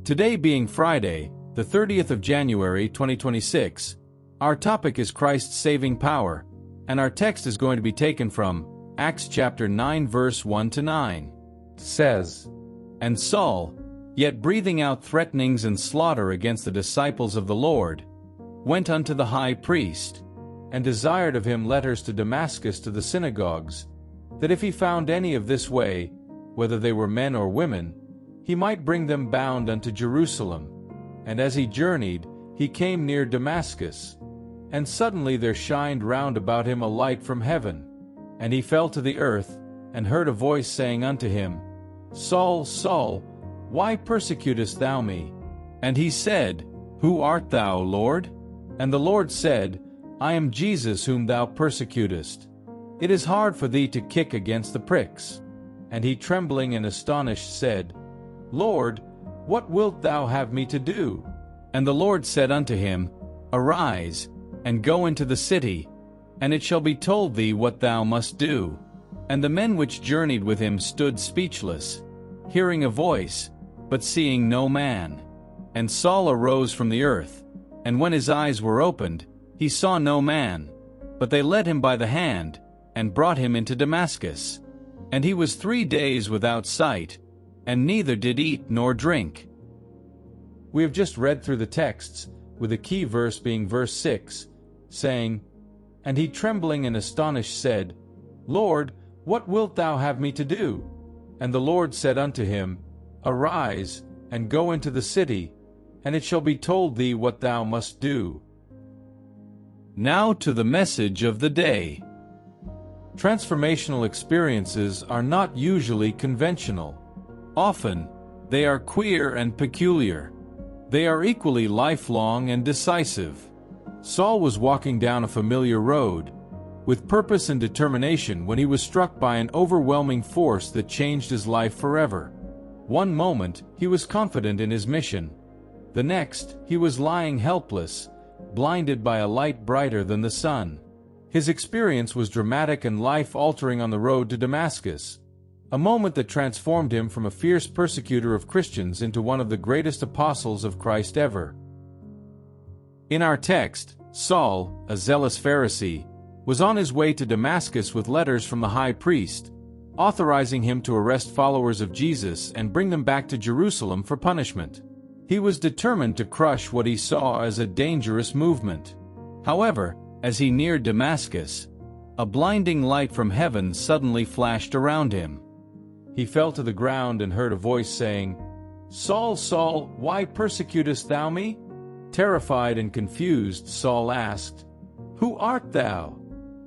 Today being Friday, the 30th of January 2026, our topic is Christ's saving power, and our text is going to be taken from Acts chapter 9 verse 1 to 9. It says, "And Saul, yet breathing out threatenings and slaughter against the disciples of the Lord, went unto the high priest, and desired of him letters to Damascus to the synagogues, that if he found any of this way, whether they were men or women, he might bring them bound unto Jerusalem. And as he journeyed, he came near Damascus. And suddenly there shined round about him a light from heaven. And he fell to the earth, and heard a voice saying unto him, Saul, Saul, why persecutest thou me? And he said, Who art thou, Lord? And the Lord said, I am Jesus whom thou persecutest. It is hard for thee to kick against the pricks. And he trembling and astonished said, Lord, what wilt thou have me to do? And the Lord said unto him, Arise, and go into the city, and it shall be told thee what thou must do. And the men which journeyed with him stood speechless, hearing a voice, but seeing no man. And Saul arose from the earth, and when his eyes were opened, he saw no man, but they led him by the hand, and brought him into Damascus. And he was 3 days without sight, and neither did eat nor drink." We have just read through the texts, with the key verse being verse 6, saying, And he trembling and astonished said, Lord, what wilt thou have me to do? And the Lord said unto him, Arise, and go into the city, and it shall be told thee what thou must do. Now to the message of the day. Transformational experiences are not usually conventional. Often, they are queer and peculiar. They are equally lifelong and decisive. Saul was walking down a familiar road, with purpose and determination when he was struck by an overwhelming force that changed his life forever. One moment, he was confident in his mission. The next, he was lying helpless, blinded by a light brighter than the sun. His experience was dramatic and life-altering on the road to Damascus, a moment that transformed him from a fierce persecutor of Christians into one of the greatest apostles of Christ ever. In our text, Saul, a zealous Pharisee, was on his way to Damascus with letters from the high priest, authorizing him to arrest followers of Jesus and bring them back to Jerusalem for punishment. He was determined to crush what he saw as a dangerous movement. However, as he neared Damascus, a blinding light from heaven suddenly flashed around him. He fell to the ground and heard a voice saying, Saul, Saul, why persecutest thou me? Terrified and confused, Saul asked, Who art thou?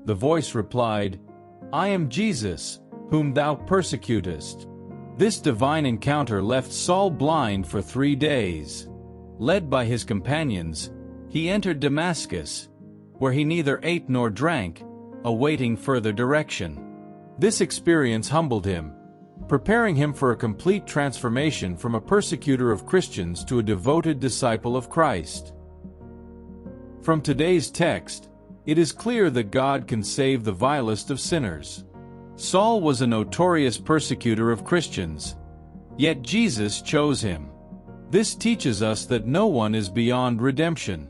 The voice replied, I am Jesus, whom thou persecutest. This divine encounter left Saul blind for 3 days. Led by his companions, he entered Damascus, where he neither ate nor drank, awaiting further direction. This experience humbled him, preparing him for a complete transformation from a persecutor of Christians to a devoted disciple of Christ. From today's text, it is clear that God can save the vilest of sinners. Saul was a notorious persecutor of Christians, yet Jesus chose him. This teaches us that no one is beyond redemption.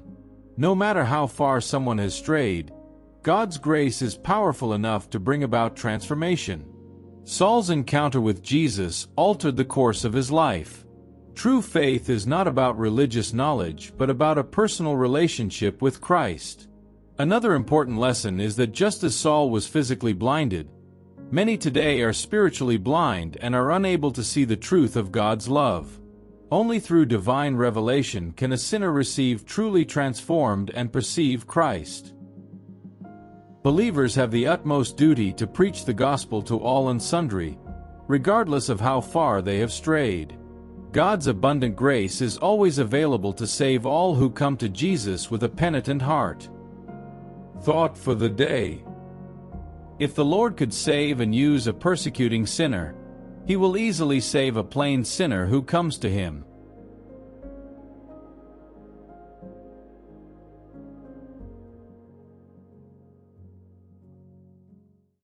No matter how far someone has strayed, God's grace is powerful enough to bring about transformation. Saul's encounter with Jesus altered the course of his life. True faith is not about religious knowledge, but about a personal relationship with Christ. Another important lesson is that just as Saul was physically blinded, many today are spiritually blind and are unable to see the truth of God's love. Only through divine revelation can a sinner receive truly transformed and perceive Christ. Believers have the utmost duty to preach the gospel to all and sundry, regardless of how far they have strayed. God's abundant grace is always available to save all who come to Jesus with a penitent heart. Thought for the day. If the Lord could save and use a persecuting sinner, He will easily save a plain sinner who comes to Him.